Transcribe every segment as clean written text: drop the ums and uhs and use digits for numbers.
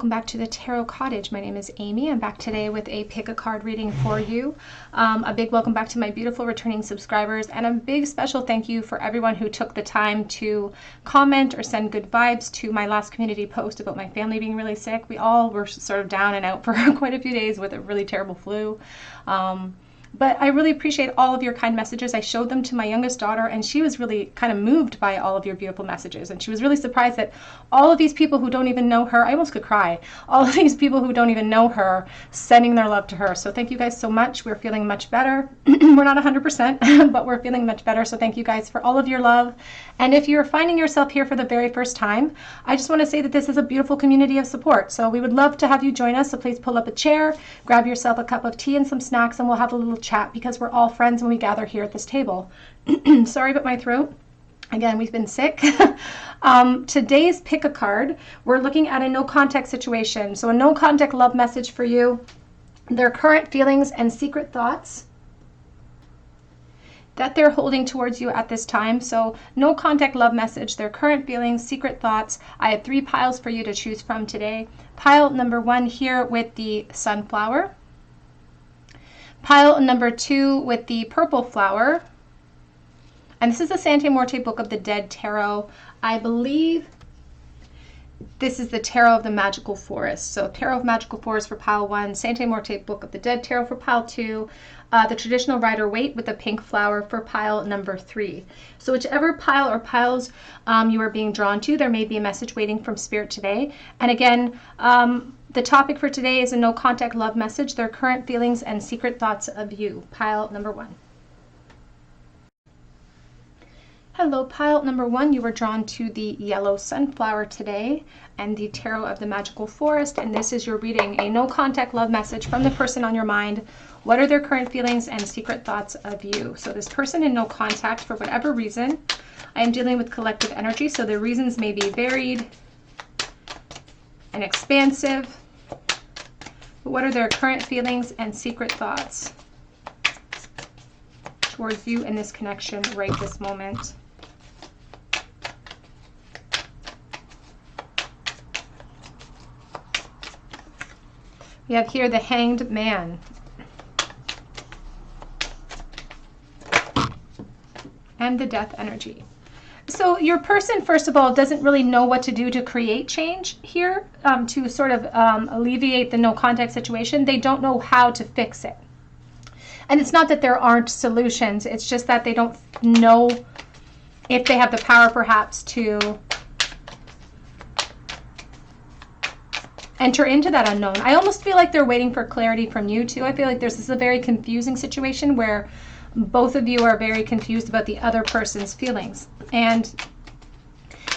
welcome back to the Tarot Cottage. My name is Amy. I'm back today with a pick a card reading for you. A big welcome back to my beautiful returning subscribers, and a big special thank you for everyone who took the time to comment or send good vibes to my last community post about my family being really sick. We all were sort of down and out for quite a few days with a really terrible flu. But I really appreciate all of your kind messages. I showed them to my youngest daughter, and she was really kind of moved by all of your beautiful messages. And she was really surprised that all of these people who don't even know her, I almost could cry, all of these people who don't even know her, sending their love to her. So thank you guys so much. We're feeling much better. We're not 100%, but we're feeling much better. So thank you guys for all of your love. And if you're finding yourself here for the very first time, I just want to say that this is a beautiful community of support. So we would love to have you join us. So please pull up a chair, grab yourself a cup of tea and some snacks, and we'll have a little chat because we're all friends when we gather here at this table. Sorry about my throat. Again, we've been sick. Today's pick a card, we're looking at a no contact situation. So a no contact love message for you, their current feelings and secret thoughts that they're holding towards you at this time. So no contact love message, their current feelings, secret thoughts. I have 3 piles for you to choose from today. Pile number 1 here with the sunflower. Pile number 2 with the purple flower. And this is the Sante Morte Book of the Dead Tarot. I believe this is the Tarot of the Magical Forest. So Tarot of Magical Forest for pile 1, Sante Morte Book of the Dead Tarot for pile 2, the traditional Rider-Waite with the pink flower for pile number 3. So whichever pile or piles you are being drawn to, there may be a message waiting from Spirit today. And again, the topic for today is a no contact love message, their current feelings and secret thoughts of you. Pile number 1. Hello, pile number 1. You were drawn to the yellow sunflower today and the Tarot of the Magical Forest, and this is your reading, a no contact love message from the person on your mind. What are their current feelings and secret thoughts of you? So this person in no contact, for whatever reason, I am dealing with collective energy, so the reasons may be varied and expansive. But what are their current feelings and secret thoughts towards you in this connection right this moment? We have here the Hanged Man. And the Death energy. So your person, first of all, doesn't really know what to do to create change here, to sort of alleviate the no contact situation. They don't know how to fix it. And it's not that there aren't solutions. It's just that they don't know if they have the power perhaps to enter into that unknown. I almost feel like they're waiting for clarity from you too. I feel like this is a very confusing situation where both of you are very confused about the other person's feelings. And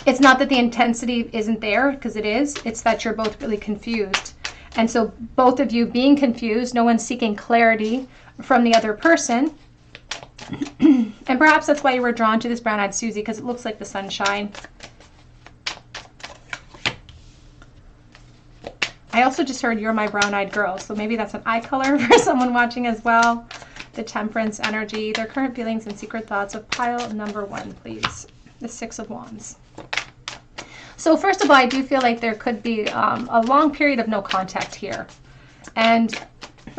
it's not that the intensity isn't there, because it is. It's that you're both really confused. And so both of you being confused, no one's seeking clarity from the other person. And perhaps that's why you were drawn to this brown-eyed Susie, because it looks like the sunshine. I also just heard you're my brown-eyed girl, so maybe that's an eye color for someone watching as well. The Temperance energy, their current feelings and secret thoughts of pile number 1, please. The 6 of Wands. So first of all, I do feel like there could be a long period of no contact here. And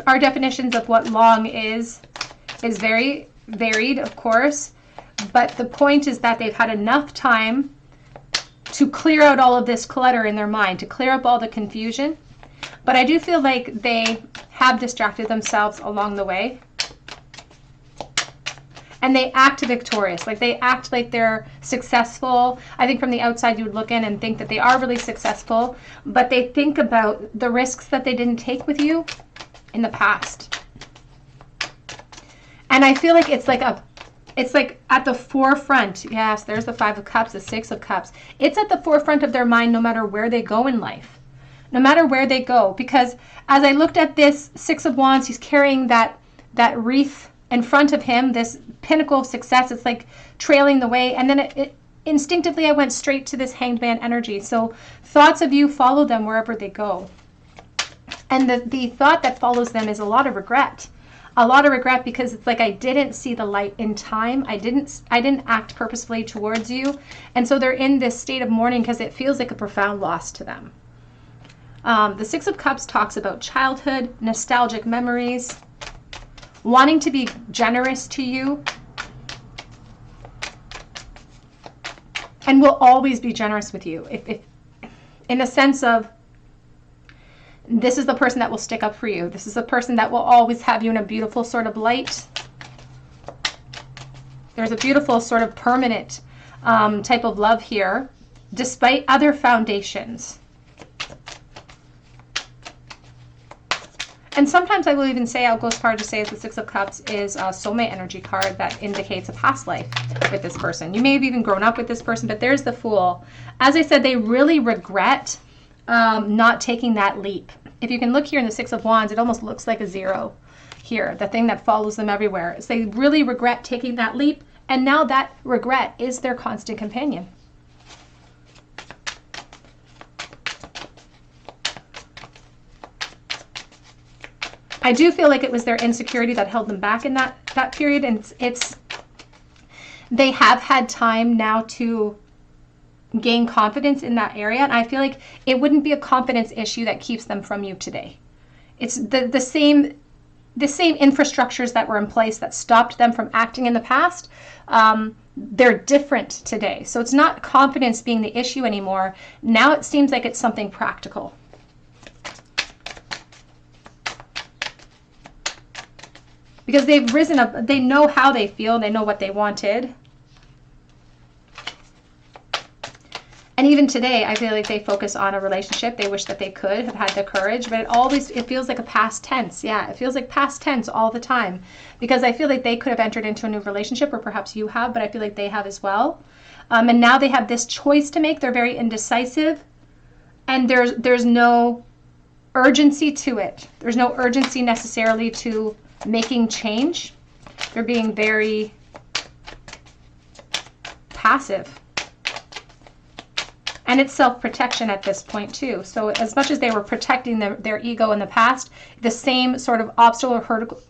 our definitions of what long is very varied, of course. But the point is that they've had enough time to clear out all of this clutter in their mind, to clear up all the confusion. But I do feel like they have distracted themselves along the way. And they act victorious, like they act like they're successful. I think from the outside you would look in and think that they are really successful, but they think about the risks that they didn't take with you in the past. And I feel like it's like at the forefront. Yes, there's the 5 of Cups, the 6 of Cups. It's at the forefront of their mind no matter where they go in life. No matter where they go. Because as I looked at this 6 of Wands, he's carrying that wreath in front of him, this pinnacle of success. It's like trailing the way. And then instinctively I went straight to this Hanged Man energy. So thoughts of you follow them wherever they go. And the thought that follows them is a lot of regret. A lot of regret, because it's like I didn't see the light in time. I didn't act purposefully towards you. And so they're in this state of mourning because it feels like a profound loss to them. The Six of Cups talks about childhood, nostalgic memories, wanting to be generous to you, and will always be generous with you. If in a sense of, this is the person that will stick up for you. This is the person that will always have you in a beautiful sort of light. There's a beautiful sort of permanent type of love here, despite other foundations. And sometimes I will even say, I'll go as far to say, as the Six of Cups is a soulmate energy card that indicates a past life with this person. You may have even grown up with this person, but there's the Fool. As I said, they really regret not taking that leap. If you can look here in the Six of Wands, it almost looks like a 0 here, the thing that follows them everywhere. So they really regret taking that leap, and now that regret is their constant companion. I do feel like it was their insecurity that held them back in that period, and they have had time now to gain confidence in that area, and I feel like it wouldn't be a confidence issue that keeps them from you today. It's the same infrastructures that were in place that stopped them from acting in the past. They're different today, so it's not confidence being the issue anymore. Now it seems like it's something practical. Because they've risen up, they know how they feel, they know what they wanted. And even today, I feel like they focus on a relationship. They wish that they could have had the courage, but it feels like a past tense. Yeah, it feels like past tense all the time. Because I feel like they could have entered into a new relationship, or perhaps you have, but I feel like they have as well. And now they have this choice to make. They're very indecisive, and there's no urgency to it. There's no urgency necessarily to making change. They're being very passive. And it's self-protection at this point too. So as much as they were protecting their ego in the past, the same sort of obstacle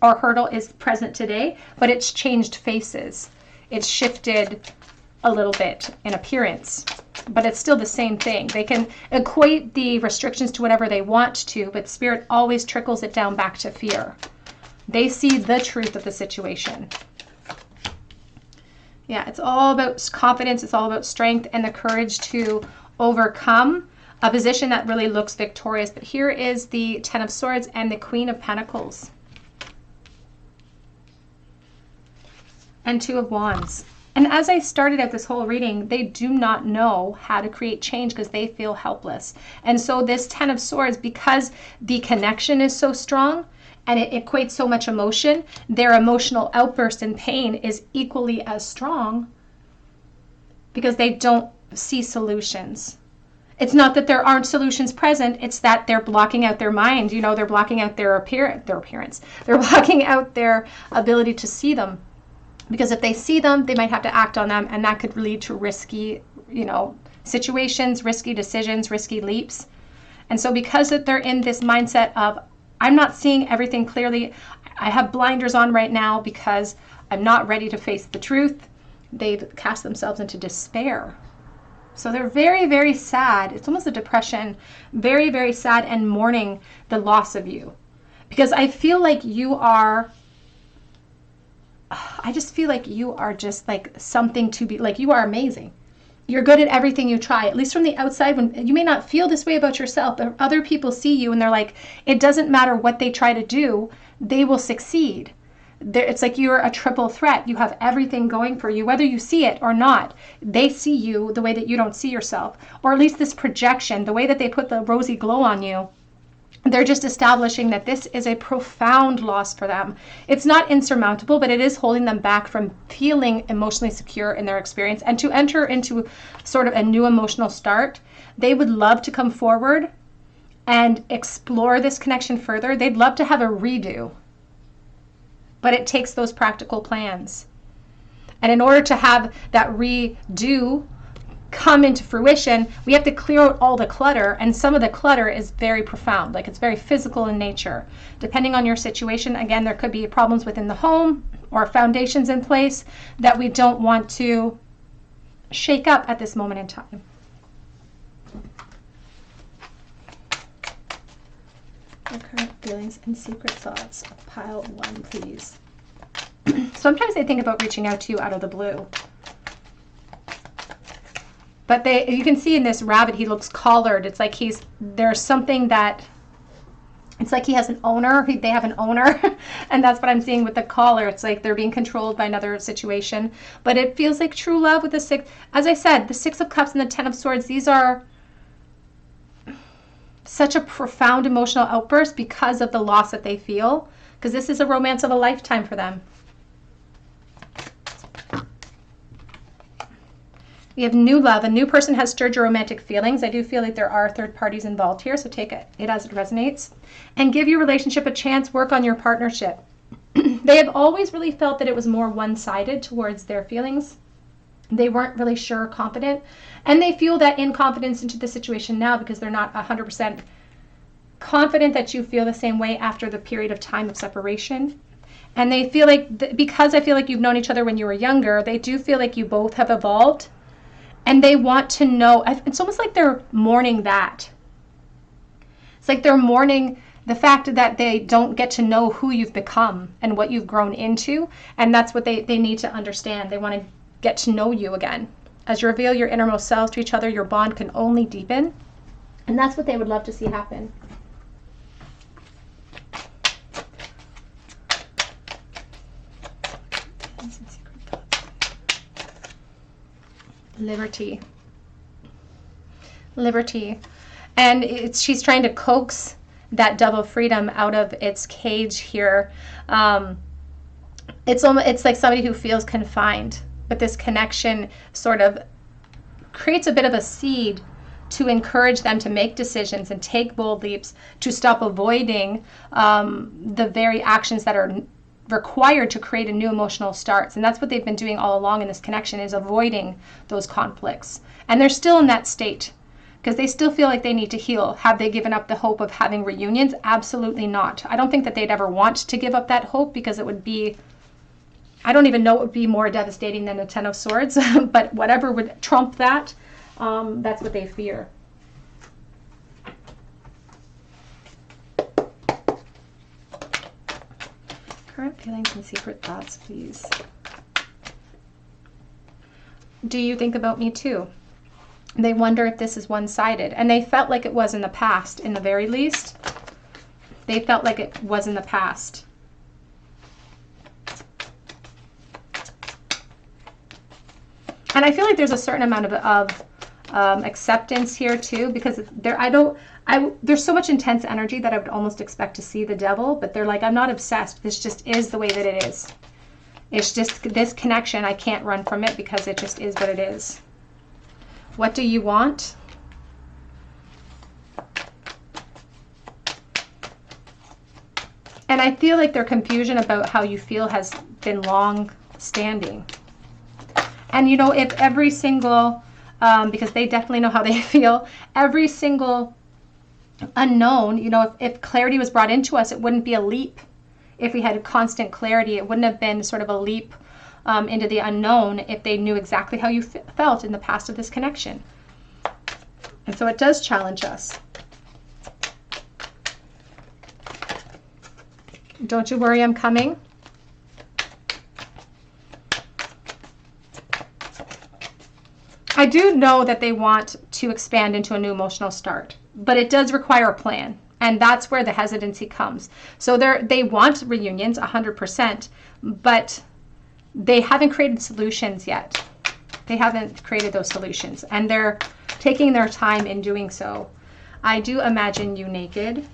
or hurdle is present today, but it's changed faces. It's shifted a little bit in appearance, but it's still the same thing. They can equate the restrictions to whatever they want to, but Spirit always trickles it down back to fear. They see the truth of the situation. Yeah, it's all about confidence. It's all about strength and the courage to overcome a position that really looks victorious. But here is the Ten of Swords and the Queen of Pentacles. And Two of Wands. And as I started out this whole reading, they do not know how to create change because they feel helpless. And so this Ten of Swords, because the connection is so strong, and it equates so much emotion, their emotional outburst and pain is equally as strong because they don't see solutions. It's not that there aren't solutions present, it's that they're blocking out their mind. You know, they're blocking out their appearance. They're blocking out their ability to see them. Because if they see them, they might have to act on them, and that could lead to risky, situations, risky decisions, risky leaps. And so because they're in this mindset of, I'm not seeing everything clearly, I have blinders on right now because I'm not ready to face the truth, they've cast themselves into despair. So they're very, very sad. It's almost a depression. Very, very sad and mourning the loss of you. Because I feel like I just feel like you are just like something to be, like you are amazing. You're good at everything you try, at least from the outside. When you may not feel this way about yourself, but other people see you and they're like, it doesn't matter what they try to do, they will succeed. It's like you're a triple threat. You have everything going for you, whether you see it or not. They see you the way that you don't see yourself, or at least this projection, the way that they put the rosy glow on you. They're just establishing that this is a profound loss for them. It's not insurmountable, but it is holding them back from feeling emotionally secure in their experience and to enter into sort of a new emotional start. They would love to come forward and explore this connection further. They'd love to have a redo, but it takes those practical plans. And in order to have that redo come into fruition, we have to clear out all the clutter, and some of the clutter is very profound, like it's very physical in nature. Depending on your situation, again, there could be problems within the home or foundations in place that we don't want to shake up at this moment in time. Your current feelings and secret thoughts. Pile 1, please. Sometimes they think about reaching out to you out of the blue. But you can see in this rabbit, he looks collared. It's like there's something that, it's like he has an owner. They have an owner. And that's what I'm seeing with the collar. It's like they're being controlled by another situation. But it feels like true love with the 6. As I said, the 6 of Cups and the 10 of Swords, these are such a profound emotional outburst because of the loss that they feel. Because this is a romance of a lifetime for them. We have new love. A new person has stirred your romantic feelings. I do feel like there are third parties involved here, so take it as it resonates. And give your relationship a chance. Work on your partnership. They have always really felt that it was more one-sided towards their feelings. They weren't really sure, confident. And they feel that in confidence into the situation now because they're not 100% confident that you feel the same way after the period of time of separation. And they feel like, because I feel like you've known each other when you were younger, they do feel like you both have evolved. And they want to know, it's almost like they're mourning that. It's like they're mourning the fact that they don't get to know who you've become and what you've grown into. And that's what they need to understand. They want to get to know you again. As you reveal your innermost selves to each other, your bond can only deepen. And that's what they would love to see happen. Liberty. Liberty. And she's trying to coax that dove of freedom out of its cage here. It's like somebody who feels confined, but this connection sort of creates a bit of a seed to encourage them to make decisions and take bold leaps, to stop avoiding the very actions that are required to create a new emotional starts. And that's what they've been doing all along in this connection, is avoiding those conflicts. And they're still in that state because they still feel like they need to heal. Have they given up the hope of having reunions? Absolutely not. I don't think that they'd ever want to give up that hope because it would be, I don't even know what would be more devastating than the 10 of Swords, but whatever would trump that, that's what they fear. Current feelings and secret thoughts, please. Do you think about me too? They wonder if this is one-sided. And they felt like it was in the past, in the very least. They felt like it was in the past. And I feel like there's a certain amount of acceptance here too, because there's so much intense energy that I would almost expect to see the devil, but they're like, I'm not obsessed. This just is the way that it is. It's just this connection. I can't run from it because it just is what it is. What do you want? And I feel like their confusion about how you feel has been long standing. And you know, if every single, because they definitely know how they feel, every single unknown, you know, if clarity was brought into us, it wouldn't be a leap. If we had constant clarity, it wouldn't have been sort of a leap into the unknown if they knew exactly how you felt in the past of this connection. And so it does challenge us. Don't you worry, I'm coming. I do know that they want to expand into a new emotional start, but it does require a plan. And that's where the hesitancy comes. So they want reunions 100%, but they haven't created solutions yet. They haven't created those solutions, and they're taking their time in doing so. I do imagine you naked.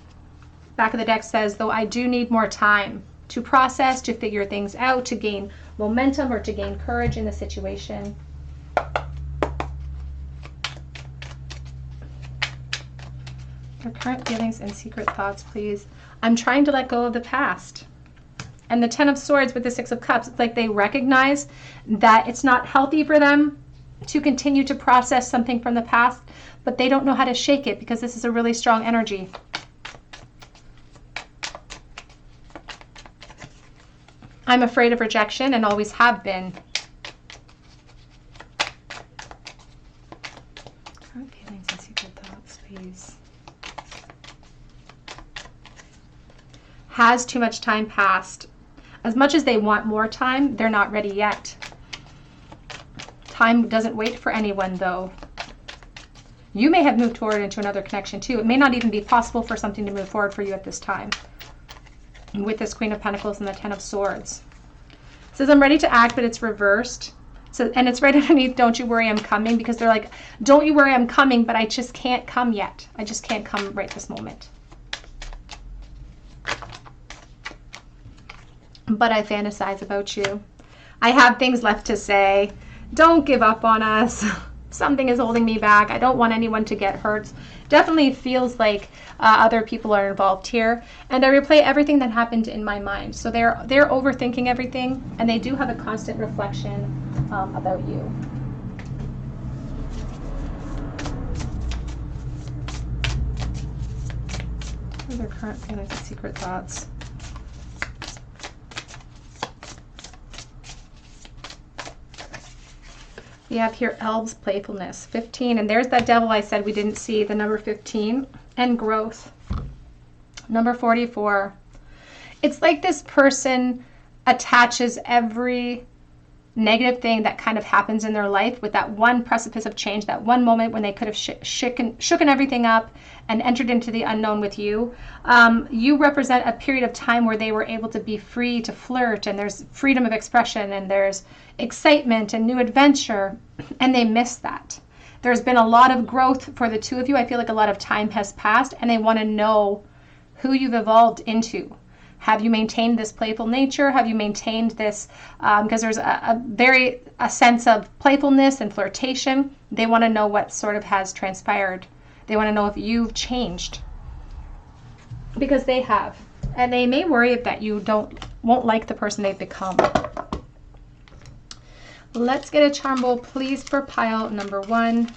Back of the deck says, though I do need more time to process, to figure things out, to gain momentum or to gain courage in the situation. Your current feelings and secret thoughts, please. I'm trying to let go of the past. And the 10 of Swords with the 6 of Cups, it's like they recognize that it's not healthy for them to continue to process something from the past, but they don't know how to shake it because this is a really strong energy. I'm afraid of rejection and always have been. Current feelings and secret thoughts, please. Has too much time passed. As much as they want more time, they're not ready yet. Time doesn't wait for anyone, though. You may have moved forward into another connection, too. It may not even be possible for something to move forward for you at this time. With this Queen of Pentacles and the Ten of Swords. It says, I'm ready to act, but it's reversed. So, and it's right underneath, don't you worry, I'm coming. Because they're like, don't you worry, I'm coming, but I just can't come yet. I just can't come right this moment. But I fantasize about you. I have things left to say. Don't give up on us. Something is holding me back. I don't want anyone to get hurt. Definitely feels like other people are involved here. And I replay everything that happened in my mind. So they're overthinking everything, and they do have a constant reflection about you. What are their current feelings and secret thoughts? We have here elves, playfulness, 15. And there's that devil I said we didn't see, the number 15. And growth, number 44. It's like this person attaches every negative thing that kind of happens in their life with that one precipice of change, that one moment when they could have shooken everything up and entered into the unknown with you. You represent a period of time where they were able to be free to flirt, and there's freedom of expression, and there's excitement and new adventure, and they miss that. There's been a lot of growth for the two of you. I feel like a lot of time has passed, and they want to know who you've evolved into. Have you maintained this playful nature? Have you maintained this, because there's a sense of playfulness and flirtation. They want to know what sort of has transpired. They want to know if you've changed, because they have. And they may worry that you won't like the person they've become. Let's get a charm bowl, please, for pile number 1.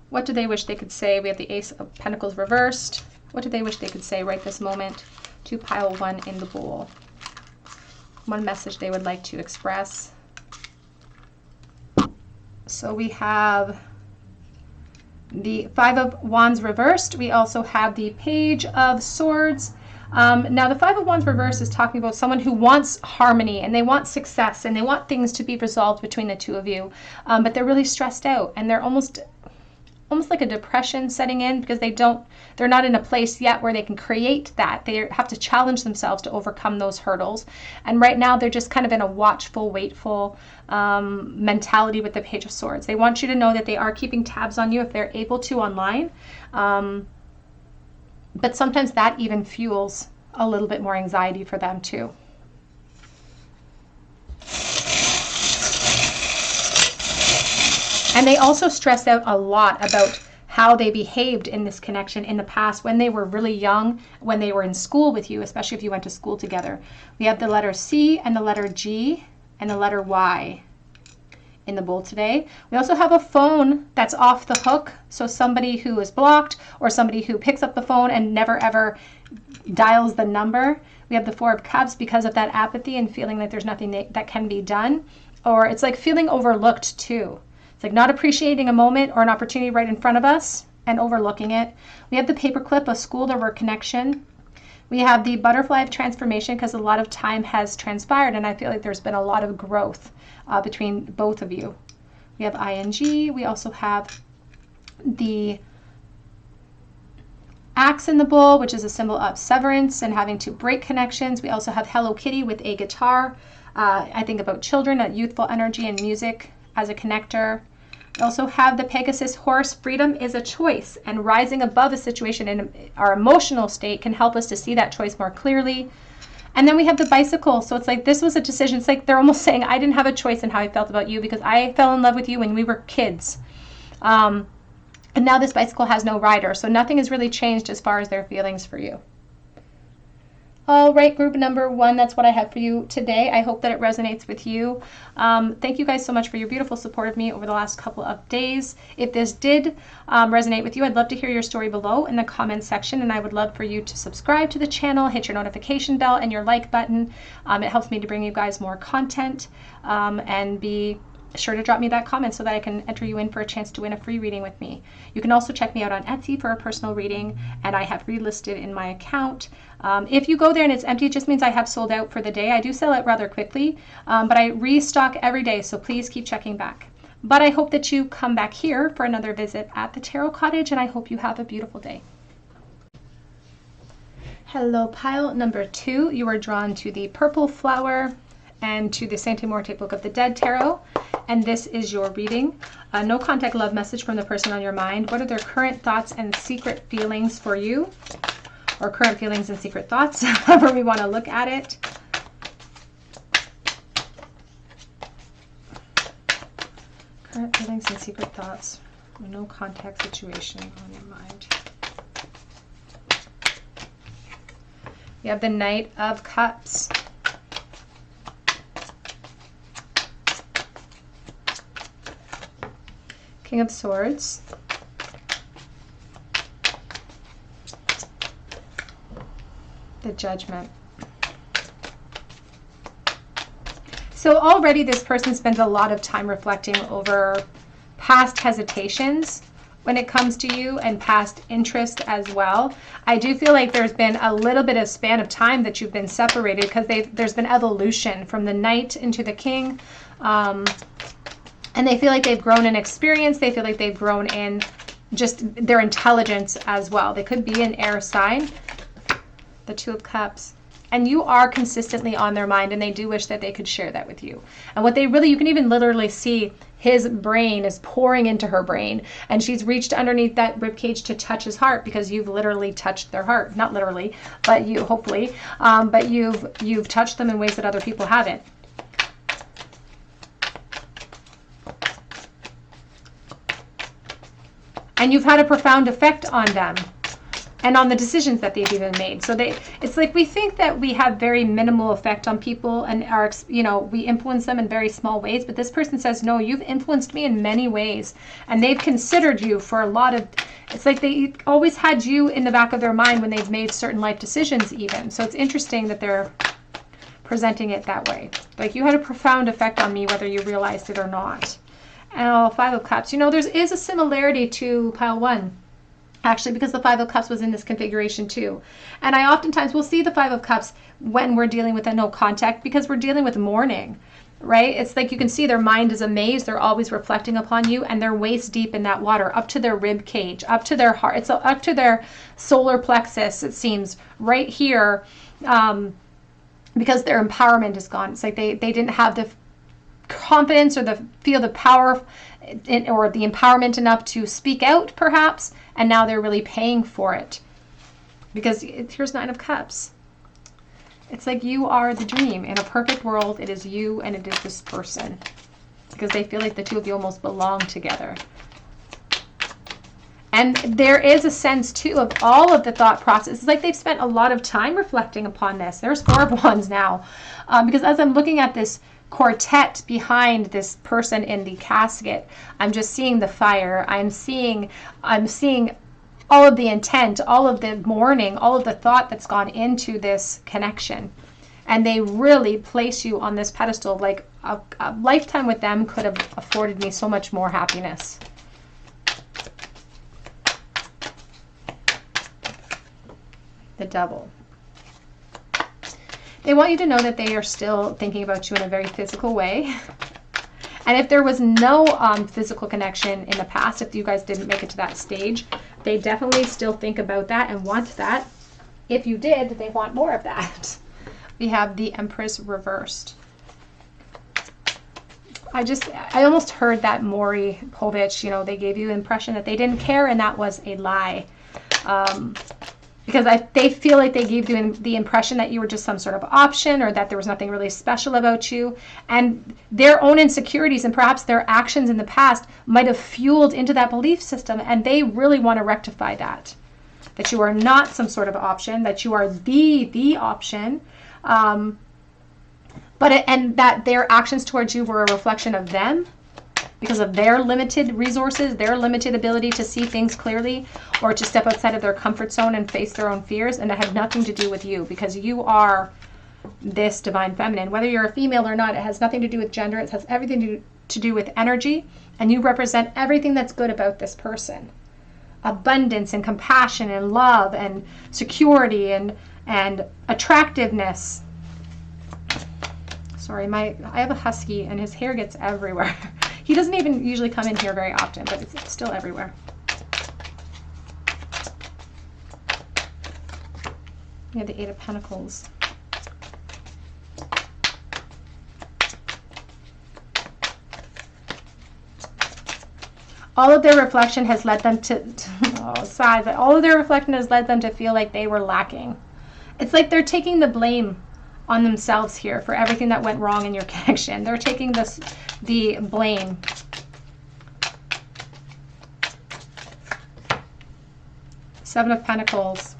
What do they wish they could say? We have the Ace of Pentacles reversed. What do they wish they could say right this moment to pile 1 in the bowl? One message they would like to express. So we have the 5 of Wands reversed. We also have the Page of Swords. Now the 5 of Wands reversed is talking about someone who wants harmony, and they want success, and they want things to be resolved between the two of you, but they're really stressed out, and they're almost like a depression setting in, because they're not in a place yet where they can create that. They have to challenge themselves to overcome those hurdles. And right now they're just kind of in a watchful, waitful mentality with the Page of Swords. They want you to know that they are keeping tabs on you if they're able to online. But sometimes that even fuels a little bit more anxiety for them too. And they also stress out a lot about how they behaved in this connection in the past when they were really young, when they were in school with you, especially if you went to school together. We have the letter C and the letter G and the letter Y in the bowl today. We also have a phone that's off the hook. So somebody who is blocked, or somebody who picks up the phone and never ever dials the number. We have the 4 of Cups because of that apathy and feeling like there's nothing that can be done. Or it's like feeling overlooked too. It's like not appreciating a moment or an opportunity right in front of us and overlooking it. We have the paperclip, a school to work connection. We have the butterfly of transformation because a lot of time has transpired, and I feel like there's been a lot of growth between both of you. We have ing. We also have the axe in the bowl, which is a symbol of severance and having to break connections. We also have Hello Kitty with a guitar. I think about children, a youthful energy and music as a connector. We also have the Pegasus horse. Freedom is a choice, and rising above a situation in our emotional state can help us to see that choice more clearly. And then we have the bicycle. So it's like this was a decision. It's like they're almost saying, I didn't have a choice in how I felt about you because I fell in love with you when we were kids. And now this bicycle has no rider. So nothing has really changed as far as their feelings for you. All right, group number 1, that's what I have for you today. I hope that it resonates with you. Thank you guys so much for your beautiful support of me over the last couple of days. If this did resonate with you, I'd love to hear your story below in the comments section, and I would love for you to subscribe to the channel, hit your notification bell and your like button. It helps me to bring you guys more content and be sure to drop me that comment so that I can enter you in for a chance to win a free reading with me. You can also check me out on Etsy for a personal reading, and I have relisted in my account. If you go there and it's empty, it just means I have sold out for the day. I do sell out rather quickly, but I restock every day, so please keep checking back. But I hope that you come back here for another visit at the Tarot Cottage, and I hope you have a beautiful day. Hello, pile number 2. You are drawn to the Purple Flower and to the Santa Muerte Book of the Dead Tarot, and this is your reading. No contact love message from the person on your mind. What are their current thoughts and secret feelings for you? Or current feelings and secret thoughts, however we want to look at it. Current feelings and secret thoughts. No contact situation on your mind. We have the Knight of Cups. King of Swords. The Judgment. So already this person spends a lot of time reflecting over past hesitations when it comes to you and past interest as well. I do feel like there's been a little bit of span of time that you've been separated because there's been evolution from the Knight into the King. And they feel like they've grown in experience. They feel like they've grown in just their intelligence as well. They could be an air sign. The Two of Cups. And you are consistently on their mind, and they do wish that they could share that with you. And what they really, you can even literally see his brain is pouring into her brain, and she's reached underneath that ribcage to touch his heart because you've literally touched their heart. Not literally, but you hopefully, but you've touched them in ways that other people haven't. And you've had a profound effect on them and on the decisions that they've even made. So it's like we think that we have very minimal effect on people and are, we influence them in very small ways, but this person says, no, you've influenced me in many ways, and they've considered you for a lot of, it's like they always had you in the back of their mind when they've made certain life decisions even. So it's interesting that they're presenting it that way. Like, you had a profound effect on me, whether you realized it or not. And Five of Cups, there is a similarity to pile 1. Actually, because the Five of Cups was in this configuration too. And I oftentimes will see the Five of Cups when we're dealing with a no contact because we're dealing with mourning, right? It's like you can see their mind is amazed. They're always reflecting upon you, and they're waist deep in that water, up to their rib cage, up to their heart. It's up to their solar plexus, it seems, right here, because their empowerment is gone. It's like they didn't have the confidence or feel the power or the empowerment enough to speak out, perhaps. And now they're really paying for it. Because here's Nine of Cups. It's like you are the dream. In a perfect world, it is you and it is this person. Because they feel like the two of you almost belong together. And there is a sense, too, of all of the thought process. It's like they've spent a lot of time reflecting upon this. There's Four of Wands now. Because as I'm looking at this quartet behind this person in the casket, I'm just seeing the fire. I'm seeing all of the intent, all of the mourning, all of the thought that's gone into this connection. And they really place you on this pedestal. Like a lifetime with them could have afforded me so much more happiness. The Devil. They want you to know that they are still thinking about you in a very physical way. And if there was no physical connection in the past, if you guys didn't make it to that stage, they definitely still think about that and want that. If you did, they want more of that. We have the Empress reversed. I almost heard that Maury Povich, they gave you the impression that they didn't care, and that was a lie. Because they feel like they gave you the impression that you were just some sort of option, or that there was nothing really special about you. And their own insecurities and perhaps their actions in the past might have fueled into that belief system, and they really want to rectify that. That you are not some sort of option, that you are the option. And that their actions towards you were a reflection of them, because of their limited resources, their limited ability to see things clearly, or to step outside of their comfort zone and face their own fears. And it had nothing to do with you, because you are this divine feminine. Whether you're a female or not, it has nothing to do with gender. It has everything to do with energy, and you represent everything that's good about this person. Abundance and compassion and love and security and attractiveness. Sorry, I have a husky and his hair gets everywhere. He doesn't even usually come in here very often, but it's still everywhere. We have the Eight of Pentacles. All of their reflection has led them to oh, sad, but all of their reflection has led them to feel like they were lacking. It's like they're taking the blame on themselves here for everything that went wrong in your connection. They're taking the blame. Seven of Pentacles.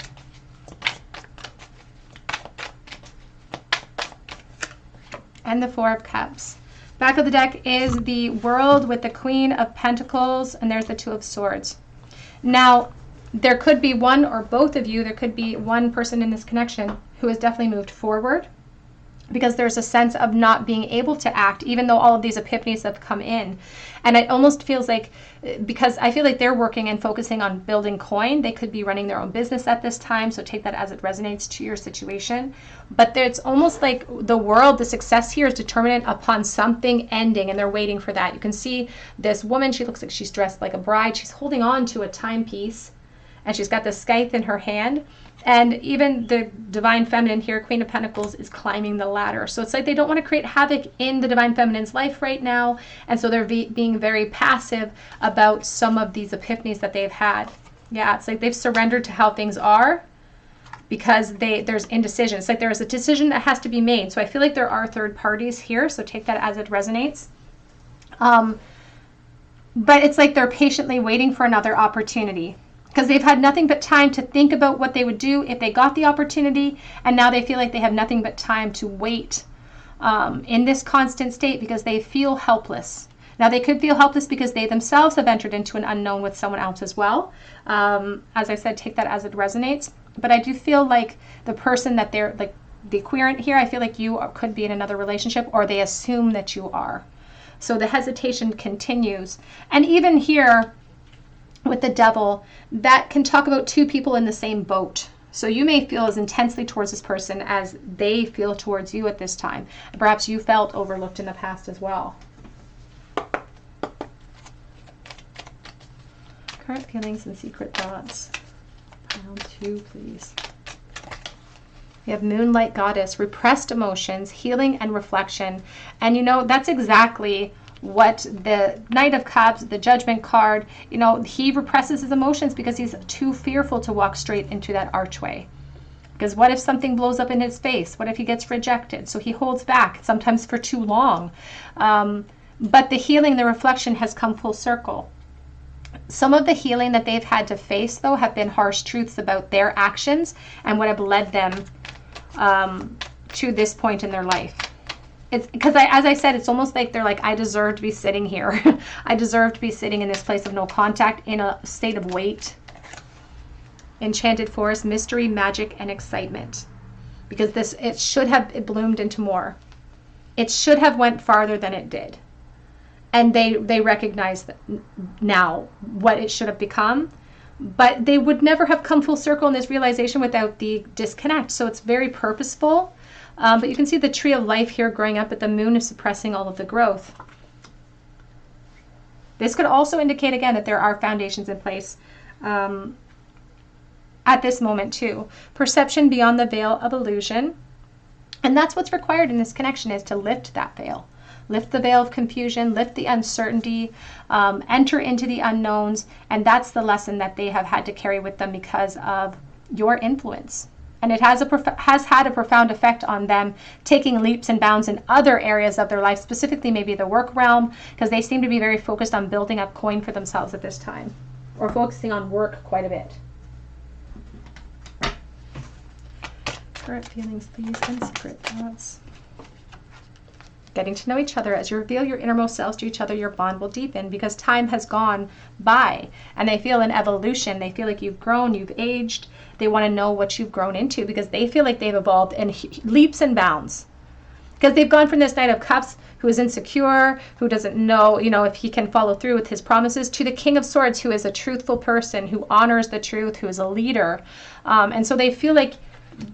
And the Four of Cups. Back of the deck is the World with the Queen of Pentacles, and there's the Two of Swords. Now, there could be one or both of you, there could be one person in this connection who has definitely moved forward, because there's a sense of not being able to act, even though all of these epiphanies have come in. And it almost feels like, because I feel like they're working and focusing on building coin, they could be running their own business at this time, so take that as it resonates to your situation. But it's almost like the world, the success here is determinant upon something ending, and they're waiting for that. You can see this woman, she looks like she's dressed like a bride. She's holding on to a timepiece, and she's got the scythe in her hand. And even the Divine Feminine here, Queen of Pentacles, is climbing the ladder. So it's like they don't want to create havoc in the Divine Feminine's life right now. And so they're being very passive about some of these epiphanies that they've had. Yeah, it's like they've surrendered to how things are because there's indecision. It's like there's a decision that has to be made. So I feel like there are third parties here. So take that as it resonates. But it's like they're patiently waiting for another opportunity, because they've had nothing but time to think about what they would do if they got the opportunity, and now they feel like they have nothing but time to wait in this constant state because they feel helpless. Now, they could feel helpless because they themselves have entered into an unknown with someone else as well. As I said, take that as it resonates. But I do feel like the person that they're, like the querent here, I feel like you could be in another relationship, or they assume that you are. So the hesitation continues. And even here, with the Devil, that can talk about two people in the same boat. So you may feel as intensely towards this person as they feel towards you at this time. Perhaps you felt overlooked in the past as well. Current feelings and secret thoughts. Pile 2, please. We have Moonlight Goddess, repressed emotions, healing and reflection. And you know, that's exactly what the Knight of Cups, the Judgment card, you know, he represses his emotions because he's too fearful to walk straight into that archway. Because what if something blows up in his face? What if he gets rejected? So he holds back, sometimes for too long. But the healing, the reflection has come full circle. Some of the healing that they've had to face, though, have been harsh truths about their actions and what have led them to this point in their life. It's because, as I said, it's almost like they're like, I deserve to be sitting here. I deserve to be sitting in this place of no contact, in a state of wait. Enchanted Forest, mystery, magic, and excitement. Because it should have bloomed into more. It should have went farther than it did. And they recognize that now what it should have become. But they would never have come full circle in this realization without the disconnect. So it's very purposeful. But you can see the tree of life here growing up, but the moon is suppressing all of the growth. This could also indicate, again, that there are foundations in place at this moment too. Perception beyond the veil of illusion. And that's what's required in this connection, is to lift that veil. Lift the veil of confusion, lift the uncertainty, enter into the unknowns. And that's the lesson that they have had to carry with them because of your influence. And it has had a profound effect on them, taking leaps and bounds in other areas of their life, specifically maybe the work realm, because they seem to be very focused on building up coin for themselves at this time, or focusing on work quite a bit. Current feelings, please, and secret thoughts. Getting to know each other. As you reveal your innermost selves to each other, your bond will deepen, because time has gone by and they feel an evolution. They feel like you've grown, you've aged. They want to know what you've grown into, because they feel like they've evolved in leaps and bounds. Because they've gone from this Knight of Cups, who is insecure, who doesn't know, if he can follow through with his promises, to the King of Swords, who is a truthful person, who honors the truth, who is a leader. And so they feel like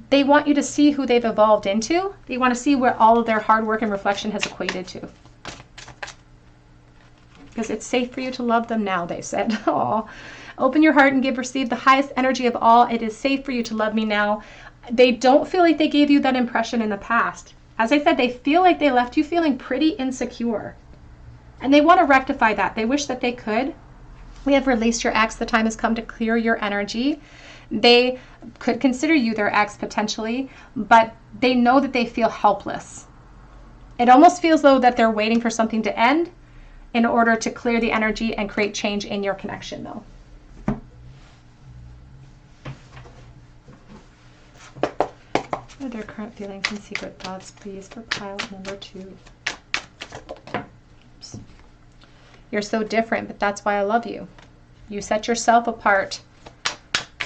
they want you to see who they've evolved into. They want to see where all of their hard work and reflection has equated to. Because it's safe for you to love them now, they said. Aww. Open your heart and receive the highest energy of all. It is safe for you to love me now. They don't feel like they gave you that impression in the past. As I said, they feel like they left you feeling pretty insecure. And they want to rectify that. They wish that they could. We have released your ex. The time has come to clear your energy. They could consider you their ex potentially, but they know that they feel helpless. It almost feels though that they're waiting for something to end in order to clear the energy and create change in your connection though. What are their current feelings and secret thoughts, please, for pile number 2? Oops. You're so different, but that's why I love you. You set yourself apart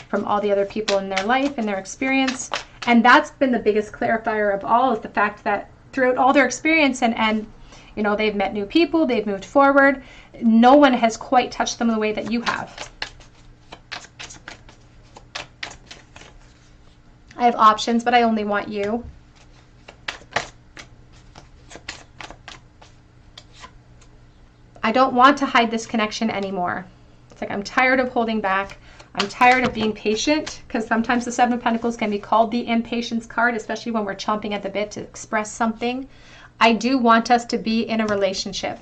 from all the other people in their life and their experience. And that's been the biggest clarifier of all, is the fact that throughout all their experience and they've met new people, they've moved forward, no one has quite touched them the way that you have. I have options, but I only want you. I don't want to hide this connection anymore. It's like I'm tired of holding back. I'm tired of being patient, because sometimes the Seven of Pentacles can be called the impatience card, especially when we're chomping at the bit to express something. I do want us to be in a relationship.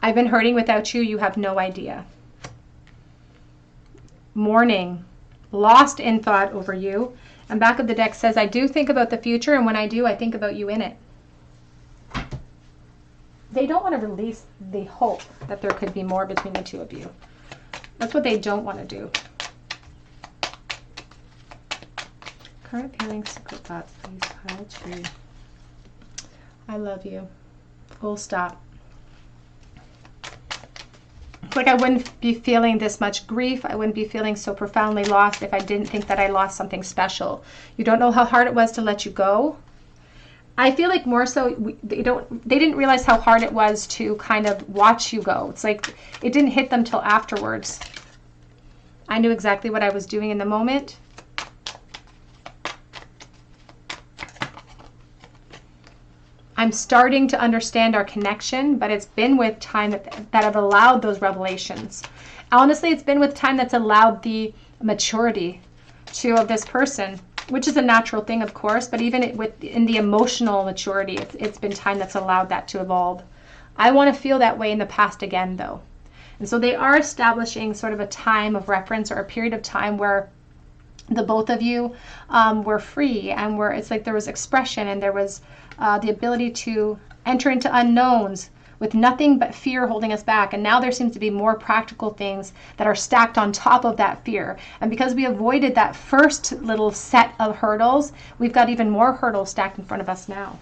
I've been hurting without you. You have no idea. Mourning, lost in thought over you. And back of the deck says, I do think about the future, and when I do, I think about you in it. They don't want to release the hope that there could be more between the two of you. That's what they don't want to do. Current feelings, secret thoughts, please, pile 2. I love you. Full stop. It's like I wouldn't be feeling this much grief. I wouldn't be feeling so profoundly lost if I didn't think that I lost something special. You don't know how hard it was to let you go. I feel like more so they didn't realize how hard it was to kind of watch you go. It's like it didn't hit them till afterwards. I knew exactly what I was doing in the moment. I'm starting to understand our connection, but it's been with time that have allowed those revelations. Honestly, it's been with time that's allowed the maturity of this person, which is a natural thing, of course, but even in the emotional maturity, it's been time that's allowed that to evolve. I want to feel that way in the past again, though. And so they are establishing sort of a time of reference, or a period of time where the both of you were free, and it's like there was expression, and there was the ability to enter into unknowns with nothing but fear holding us back. And now there seems to be more practical things that are stacked on top of that fear. And because we avoided that first little set of hurdles, we've got even more hurdles stacked in front of us now.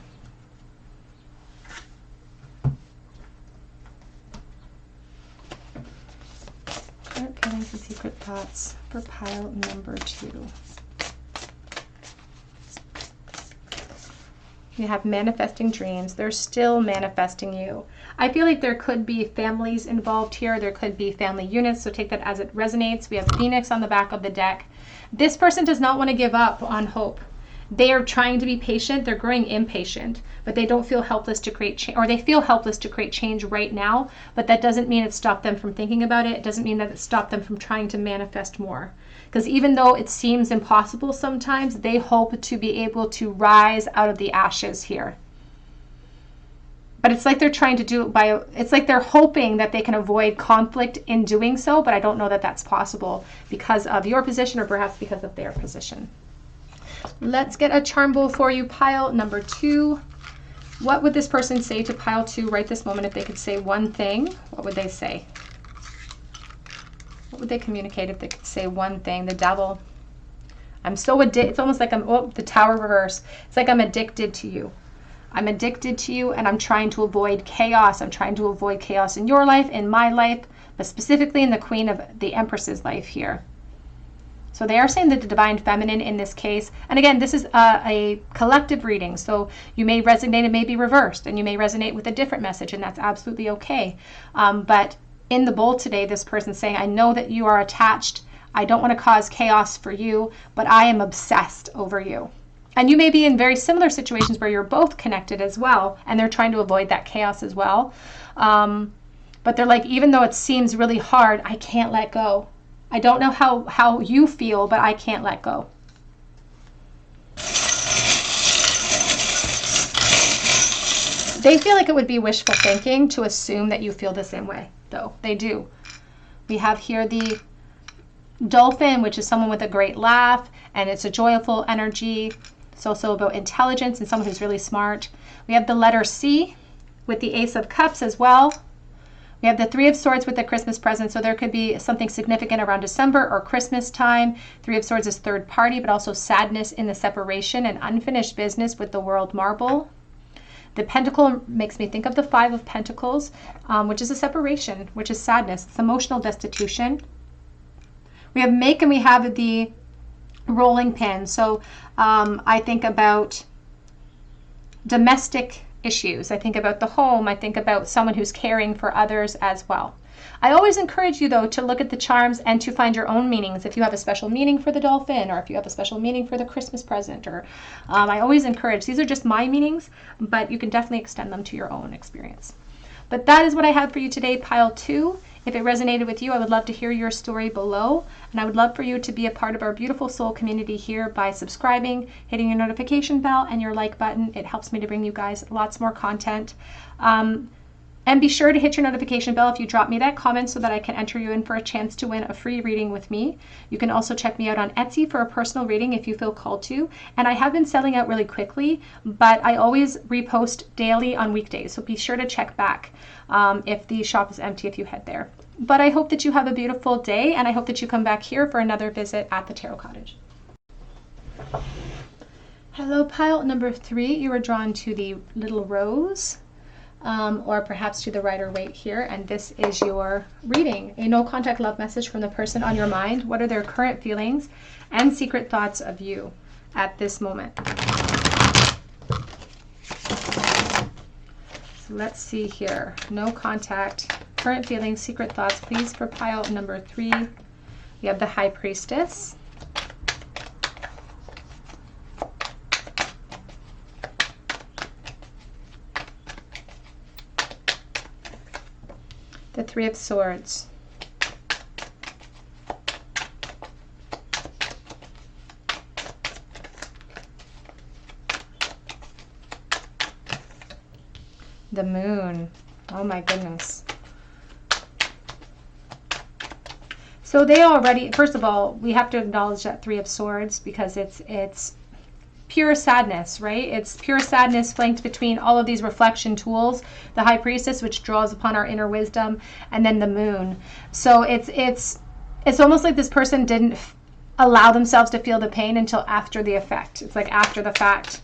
Current feelings and secret thoughts for pile number 2. You have manifesting dreams. They're still manifesting you. I feel like there could be families involved here. There could be family units, so take that as it resonates. We have Phoenix on the back of the deck. This person does not want to give up on hope. They are trying to be patient. They're growing impatient, but they don't feel helpless to create change, or they feel helpless to create change right now, but that doesn't mean it stopped them from thinking about it. It doesn't mean that it stopped them from trying to manifest more. Because even though it seems impossible sometimes, they hope to be able to rise out of the ashes here. But it's like they're trying to do it it's like they're hoping that they can avoid conflict in doing so, but I don't know that that's possible because of your position, or perhaps because of their position. Let's get a charm bowl for you, pile number 2. What would this person say to pile 2 right this moment? If they could say one thing, what would they say? What would they communicate if they could say one thing? The Devil. I'm so addicted. It's almost like the Tower reverse. It's like I'm addicted to you. I'm addicted to you, and I'm trying to avoid chaos. I'm trying to avoid chaos in your life, in my life, but specifically in the Queen of the Empress's life here. So they are saying that the divine feminine in this case, and again, this is a collective reading, so you may resonate and may be reversed, and you may resonate with a different message, and that's absolutely okay. But in the bowl today, this person's saying, I know that you are attached. I don't want to cause chaos for you, but I am obsessed over you. And you may be in very similar situations where you're both connected as well, and they're trying to avoid that chaos as well. But they're like, even though it seems really hard, I can't let go. I don't know how you feel, but I can't let go. They feel like it would be wishful thinking to assume that you feel the same way, though. They do. We have here the dolphin, which is someone with a great laugh, and it's a joyful energy. It's also about intelligence and someone who's really smart. We have the letter C with the Ace of Cups as well. We have the Three of Swords with the Christmas present, so there could be something significant around December or Christmas time. Three of Swords is third party, but also sadness in the separation and unfinished business with the World Marble. The Pentacle makes me think of the Five of Pentacles, which is a separation, which is sadness. It's emotional destitution. We have Make and we have the rolling pin. So I think about domestic issues. I think about the home. I think about someone who's caring for others as well. I always encourage you, though, to look at the charms and to find your own meanings. If you have a special meaning for the dolphin, or if you have a special meaning for the Christmas present, or I always encourage, these are just my meanings, but you can definitely extend them to your own experience. But that is what I have for you today, pile 2. If it resonated with you, I would love to hear your story below. And I would love for you to be a part of our beautiful soul community here by subscribing, hitting your notification bell, and your like button. It helps me to bring you guys lots more content. And be sure to hit your notification bell if you drop me that comment so that I can enter you in for a chance to win a free reading with me. You can also check me out on Etsy for a personal reading if you feel called to. And I have been selling out really quickly, but I always repost daily on weekdays. So be sure to check back if the shop is empty if you head there. But I hope that you have a beautiful day, and I hope that you come back here for another visit at the Tarot Cottage. Hello, pile number 3. You are drawn to the little rose. Or perhaps to the Rider-Waite here, and this is your reading. A no contact love message from the person on your mind. What are their current feelings and secret thoughts of you at this moment? So let's see here. No contact, current feelings, secret thoughts, please, for pile number 3. We have the High Priestess. The Three of Swords. The Moon. Oh my goodness. So they already, first of all, we have to acknowledge that Three of Swords because it's pure sadness, right? It's pure sadness flanked between all of these reflection tools, the High Priestess, which draws upon our inner wisdom, and then the Moon. So it's almost like this person didn't allow themselves to feel the pain until after the effect. It's like after the fact.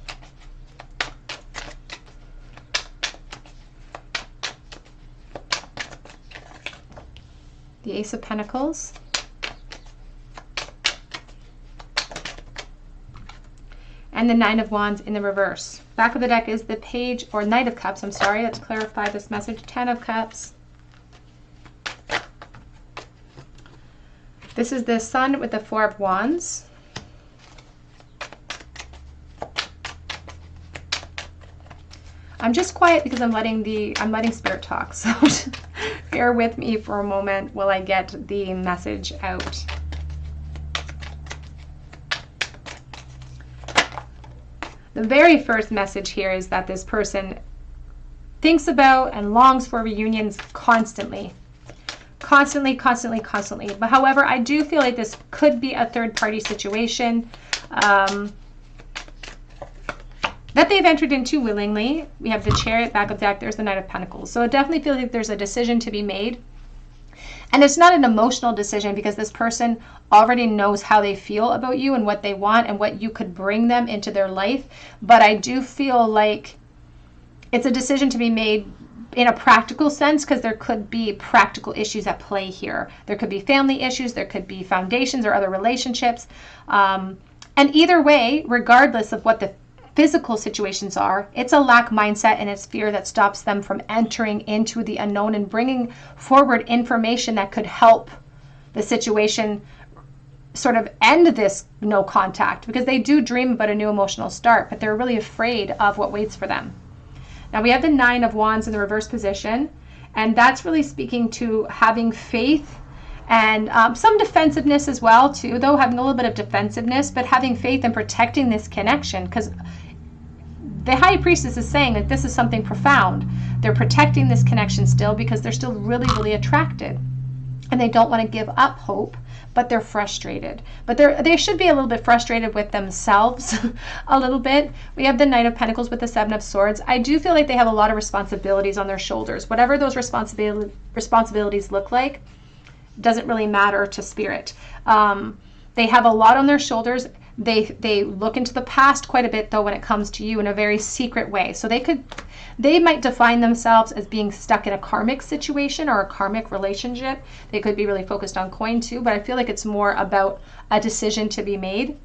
The Ace of Pentacles. And the Nine of Wands in the reverse. Back of the deck is the Page, or Knight of Cups, I'm sorry, let's clarify this message. 10 of Cups. This is the Sun with the Four of Wands. I'm just quiet because I'm letting Spirit talk, so bear with me for a moment while I get the message out. The very first message here is that this person thinks about and longs for reunions constantly. Constantly. But however, I do feel like this could be a third-party situation that they've entered into willingly. We have the Chariot, back of the deck, there's the Knight of Pentacles. So it definitely feels like there's a decision to be made. And it's not an emotional decision because this person already knows how they feel about you and what they want and what you could bring them into their life. But I do feel like it's a decision to be made in a practical sense, because there could be practical issues at play here. There could be family issues, there could be foundations or other relationships. And either way, regardless of what the physical situations are, it's a lack mindset and it's fear that stops them from entering into the unknown and bringing forward information that could help the situation sort of end this no contact, because they do dream about a new emotional start, but they're really afraid of what waits for them. Now we have the 9 of Wands in the reverse position, and that's really speaking to having faith and some defensiveness as well too, though having a little bit of defensiveness, but having faith and protecting this connection, because the High Priestess is saying that this is something profound. They're protecting this connection still because they're still really, really attracted, and they don't want to give up hope, but they're frustrated. But they should be a little bit frustrated with themselves a little bit. We have the Knight of Pentacles with the 7 of Swords. I do feel like they have a lot of responsibilities on their shoulders. Whatever those responsibilities look like doesn't really matter to Spirit. They have a lot on their shoulders. They look into the past quite a bit, though, when it comes to you in a very secret way. So they might define themselves as being stuck in a karmic situation or a karmic relationship. They could be really focused on coin too, but I feel like it's more about a decision to be made.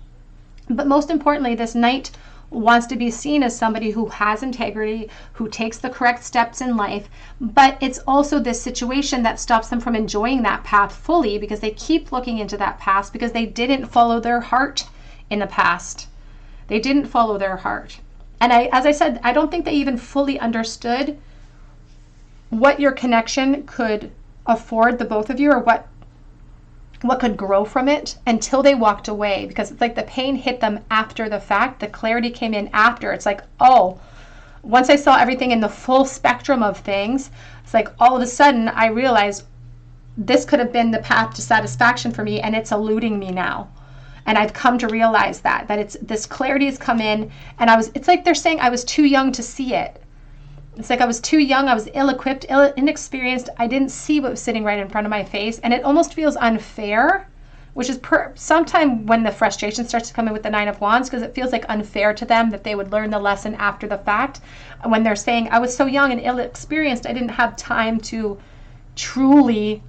But most importantly, this Knight wants to be seen as somebody who has integrity, who takes the correct steps in life, but it's also this situation that stops them from enjoying that path fully, because they keep looking into that past because they didn't follow their heart in the past. They didn't follow their heart. And as I said, I don't think they even fully understood what your connection could afford the both of you, or what could grow from it, until they walked away, because it's like the pain hit them after the fact. The clarity came in after. It's like, oh, once I saw everything in the full spectrum of things, it's like all of a sudden I realized this could have been the path to satisfaction for me, and it's eluding me now. And I've come to realize that it's this clarity has come in, and it's like they're saying I was too young to see it. It's like I was too young, I was ill-equipped, inexperienced, I didn't see what was sitting right in front of my face, and it almost feels unfair, which is sometime when the frustration starts to come in with the 9 of Wands, because it feels like unfair to them that they would learn the lesson after the fact, when they're saying I was so young and ill-experienced, I didn't have time to truly,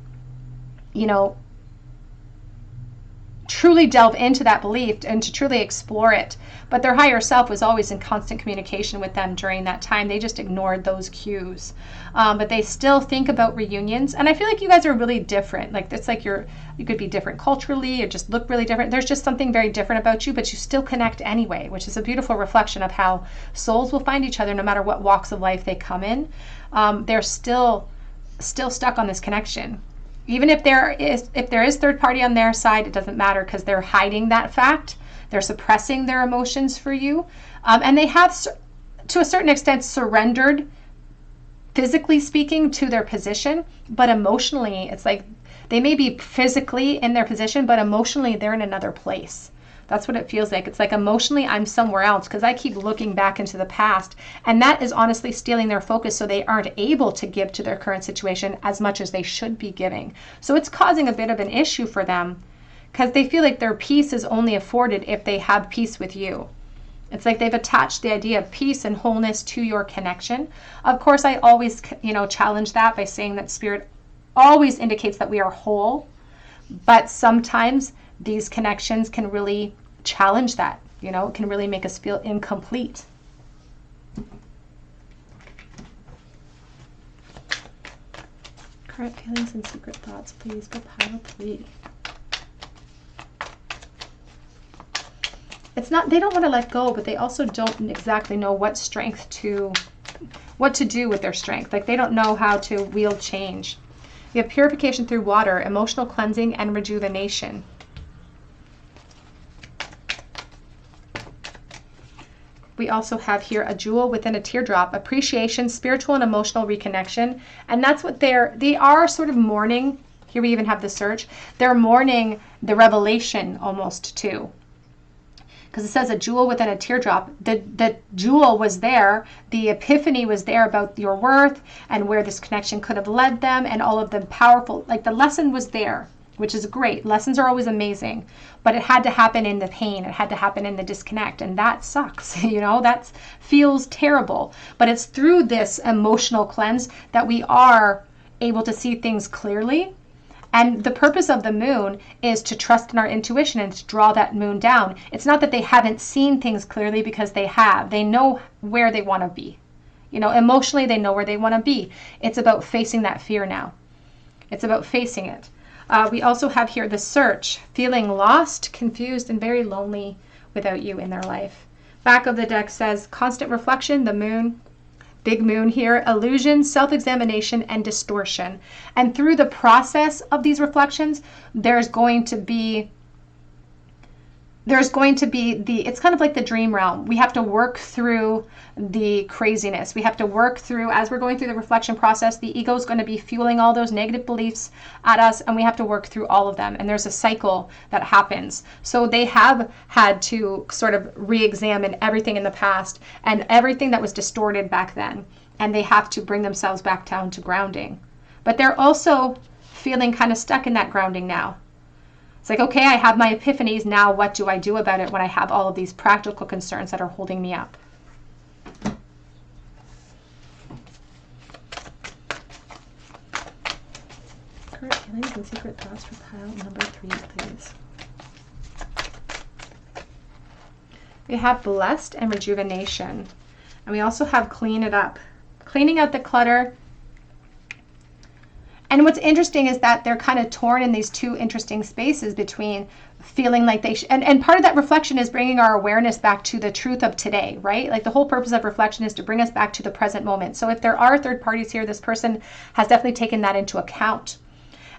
truly delve into that belief and to truly explore it. But their higher self was always in constant communication with them during that time. They just ignored those cues. But they still think about reunions. And I feel like you guys are really different. Like it's like you could be different culturally, or just look really different. There's just something very different about you, but you still connect anyway, which is a beautiful reflection of how souls will find each other no matter what walks of life they come in. They're still stuck on this connection. Even if there is third party on their side, it doesn't matter, because they're hiding that fact. They're suppressing their emotions for you. And they have, to a certain extent, surrendered, physically speaking, to their position. But emotionally, it's like they may be physically in their position, but emotionally, they're in another place. That's what it feels like. It's like emotionally, I'm somewhere else, because I keep looking back into the past. And that is honestly stealing their focus, so they aren't able to give to their current situation as much as they should be giving. So it's causing a bit of an issue for them, because they feel like their peace is only afforded if they have peace with you. It's like they've attached the idea of peace and wholeness to your connection. Of course, I always, challenge that by saying that Spirit always indicates that we are whole, but sometimes these connections can really challenge that, it can really make us feel incomplete. Current feelings and secret thoughts, please. For pile, please. It's not, they don't want to let go, but they also don't exactly know what to do with their strength. Like they don't know how to wield change. We have purification through water, emotional cleansing, and rejuvenation. We also have here a jewel within a teardrop, appreciation, spiritual and emotional reconnection. And that's what they are sort of mourning. Here we even have the search. They're mourning the revelation almost too. Because it says a jewel within a teardrop. The jewel was there. The epiphany was there about your worth and where this connection could have led them, and all of the powerful, like the lesson was there. which is great. Lessons are always amazing, but it had to happen in the pain. It had to happen in the disconnect, and that sucks. You know, that feels terrible. But it's through this emotional cleanse that we are able to see things clearly. And the purpose of the moon is to trust in our intuition and to draw that moon down. It's not that they haven't seen things clearly, because they have. They know where they want to be. You know, emotionally, they know where they want to be. It's about facing that fear now. It's about facing it. We also have here the search, feeling lost, confused, and very lonely without you in their life. Back of the deck says constant reflection, the moon, big moon here, illusion, self-examination, and distortion. And through the process of these reflections, there's going to be it's kind of like the dream realm. We have to work through the craziness. We have to work through, as we're going through the reflection process, the ego is going to be fueling all those negative beliefs at us, and we have to work through all of them. And there's a cycle that happens. So they have had to sort of re-examine everything in the past and everything that was distorted back then. And they have to bring themselves back down to grounding. But they're also feeling kind of stuck in that grounding now. It's like, okay, I have my epiphanies. Now what do I do about it when I have all of these practical concerns that are holding me up? Current feelings and secret thoughts for pile number 3, please. We have blessed and rejuvenation. And we also have clean it up. Cleaning out the clutter. And what's interesting is that they're kind of torn in these two interesting spaces between feeling like they and part of that reflection is bringing our awareness back to the truth of today, right? Like the whole purpose of reflection is to bring us back to the present moment. So if there are third parties here, this person has definitely taken that into account.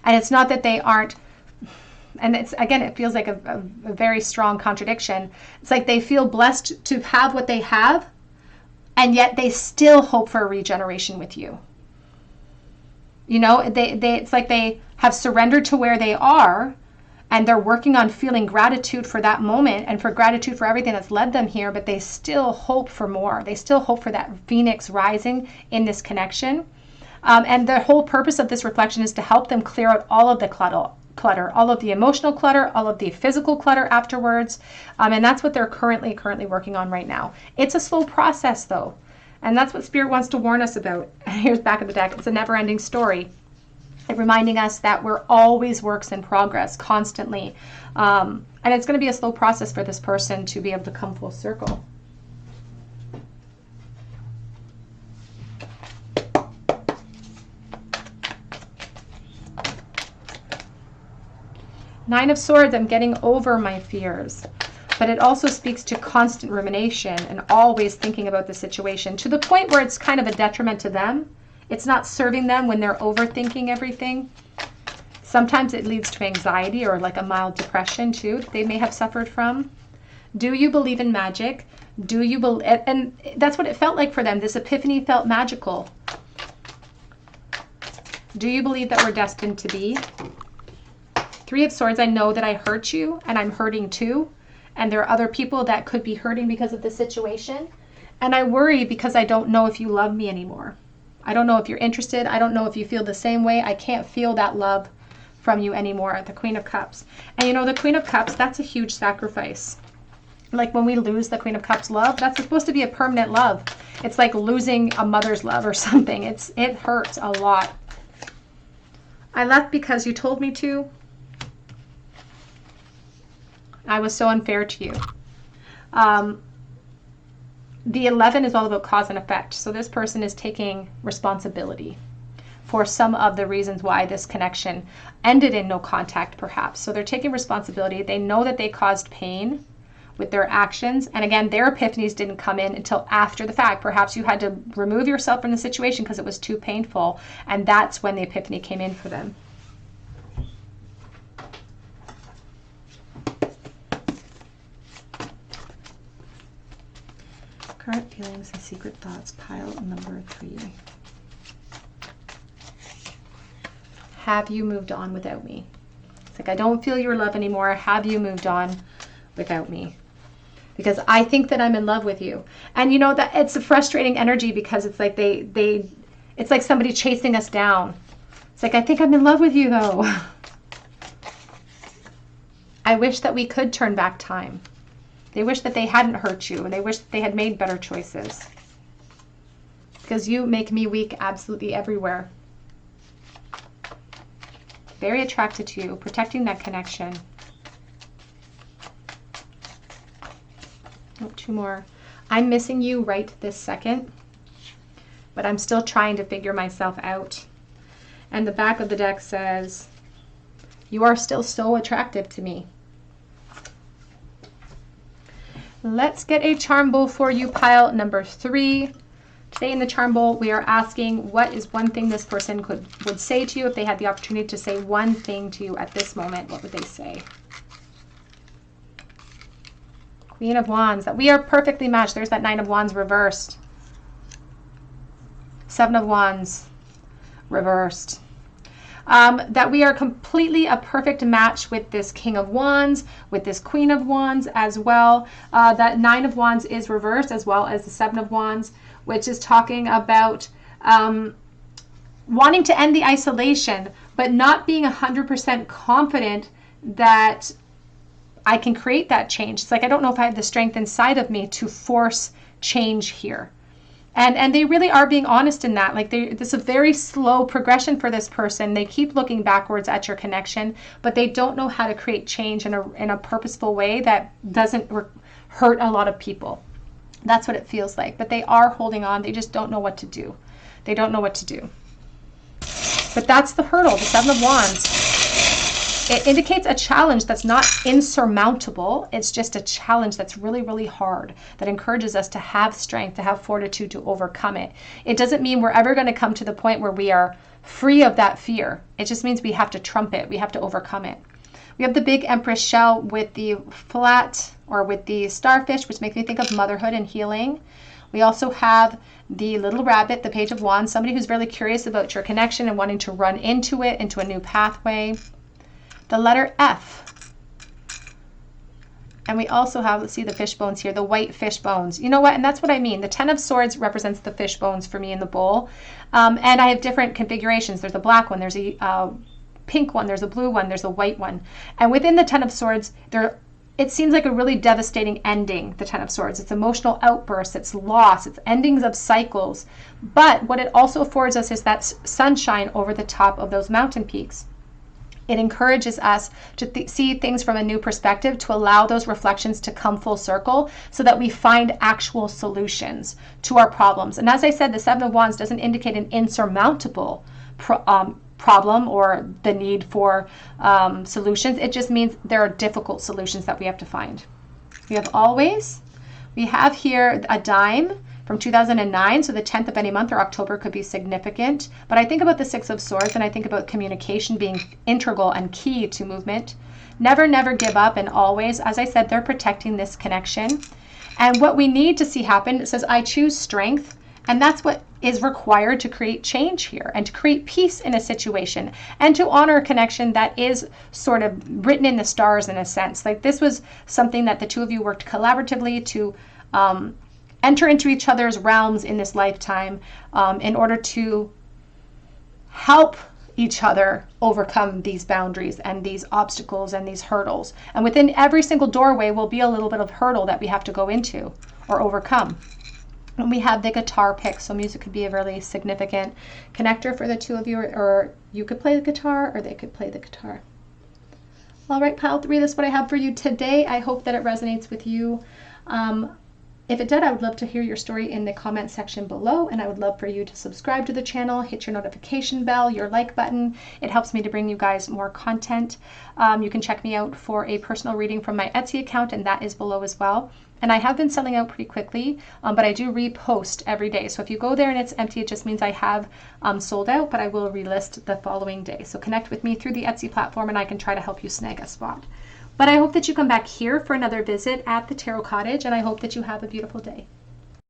And it's not that they aren't, and it's, again, it feels like a very strong contradiction. It's like they feel blessed to have what they have, and yet they still hope for a regeneration with you. You know, it's like they have surrendered to where they are, and they're working on feeling gratitude for that moment and for gratitude for everything that's led them here, but they still hope for more. They still hope for that phoenix rising in this connection. And the whole purpose of this reflection is to help them clear out all of the clutter, all of the emotional clutter, all of the physical clutter afterwards. And that's what they're currently working on right now. It's a slow process, though. And that's what Spirit wants to warn us about. Here's back of the deck. It's a never-ending story. And reminding us that we're always works in progress, constantly. And it's going to be a slow process for this person to be able to come full circle. Nine of Swords, I'm getting over my fears. But it also speaks to constant rumination and always thinking about the situation to the point where it's kind of a detriment to them. It's not serving them when they're overthinking everything. Sometimes it leads to anxiety or like a mild depression too, they may have suffered from. Do you believe in magic? Do you believe? And that's what it felt like for them. This epiphany felt magical. Do you believe that we're destined to be? Three of Swords, I know that I hurt you and I'm hurting too. And there are other people that could be hurting because of the situation. And I worry because I don't know if you love me anymore. I don't know if you're interested. I don't know if you feel the same way. I can't feel that love from you anymore. The Queen of Cups. And you know, the Queen of Cups, that's a huge sacrifice. Like when we lose the Queen of Cups love, that's supposed to be a permanent love. It's like losing a mother's love or something. It hurts a lot. I left because you told me to. I was so unfair to you. The 11 is all about cause and effect. So this person is taking responsibility for some of the reasons why this connection ended in no contact, perhaps. So they're taking responsibility. They know that they caused pain with their actions. And again, their epiphanies didn't come in until after the fact. Perhaps you had to remove yourself from the situation because it was too painful. And that's when the epiphany came in for them. Current feelings and secret thoughts, pile number 3. Have you moved on without me? It's like, I don't feel your love anymore. Have you moved on without me? Because I think that I'm in love with you. And you know that it's a frustrating energy because it's like it's like somebody chasing us down. It's like, I think I'm in love with you though. I wish that we could turn back time. They wish that they hadn't hurt you, and they wish that they had made better choices. Because you make me weak absolutely everywhere. Very attracted to you, protecting that connection. Oh, 2 more. I'm missing you right this second, but I'm still trying to figure myself out. And the back of the deck says, you are still so attractive to me. Let's get a charm bowl for you, pile number 3. Today in the charm bowl, we are asking, what is one thing this person would say to you if they had the opportunity to say one thing to you at this moment? What would they say? Queen of Wands, that we are perfectly matched. There's that 9 of Wands reversed. 7 of Wands reversed. That we are completely a perfect match with this King of Wands, with this Queen of Wands as well. That 9 of Wands is reversed, as well as the 7 of Wands, which is talking about wanting to end the isolation, but not being 100% confident that I can create that change. It's like, I don't know if I have the strength inside of me to force change here. And they really are being honest in that. Like, this is a very slow progression for this person. They keep looking backwards at your connection, but they don't know how to create change in a purposeful way that doesn't hurt a lot of people. That's what it feels like. But they are holding on. They just don't know what to do. They don't know what to do. But that's the hurdle, the 7 of Wands. It indicates a challenge that's not insurmountable. It's just a challenge that's really, really hard, that encourages us to have strength, to have fortitude to overcome it. It doesn't mean we're ever going to come to the point where we are free of that fear. It just means we have to trump it. We have to overcome it. We have the big Empress shell with the flat, or with the starfish, which makes me think of motherhood and healing. We also have the little rabbit, the Page of Wands, somebody who's really curious about your connection and wanting to run into it, into a new pathway. The letter F. And we also have, let's see the fish bones here, the white fish bones. You know what? And that's what I mean. The 10 of Swords represents the fish bones for me in the bowl. And I have different configurations. There's a black one, there's a pink one, there's a blue one, there's a white one. And within the 10 of Swords, it seems like a really devastating ending, the 10 of Swords. It's emotional outbursts, it's loss, it's endings of cycles. But what it also affords us is that sunshine over the top of those mountain peaks. It encourages us to see things from a new perspective, to allow those reflections to come full circle so that we find actual solutions to our problems. And as I said, the 7 of Wands doesn't indicate an insurmountable problem or the need for solutions. It just means there are difficult solutions that we have to find. We have always. We have here a dime from 2009, so the 10th of any month or October could be significant. But I think about the 6 of Swords, and I think about communication being integral and key to movement. Never, never give up, and always. As I said, they're protecting this connection. And what we need to see happen, it says, I choose strength. And that's what is required to create change here and to create peace in a situation and to honor a connection that is sort of written in the stars in a sense. Like, this was something that the two of you worked collaboratively to enter into each other's realms in this lifetime in order to help each other overcome these boundaries and these obstacles and these hurdles. And within every single doorway will be a little bit of hurdle that we have to go into or overcome. And we have the guitar pick, so music could be a really significant connector for the two of you, or you could play the guitar or they could play the guitar. All right, pile 3, that's what I have for you today. I hope that it resonates with you. If it did, I would love to hear your story in the comment section below, and I would love for you to subscribe to the channel, hit your notification bell, your like button. It helps me to bring you guys more content. You can check me out for a personal reading from my Etsy account, and that is below as well. And I have been selling out pretty quickly, but I do repost every day. So if you go there and it's empty, it just means I have sold out, but I will relist the following day. So connect with me through the Etsy platform and I can try to help you snag a spot. But I hope that you come back here for another visit at the Tarot Cottage, and I hope that you have a beautiful day.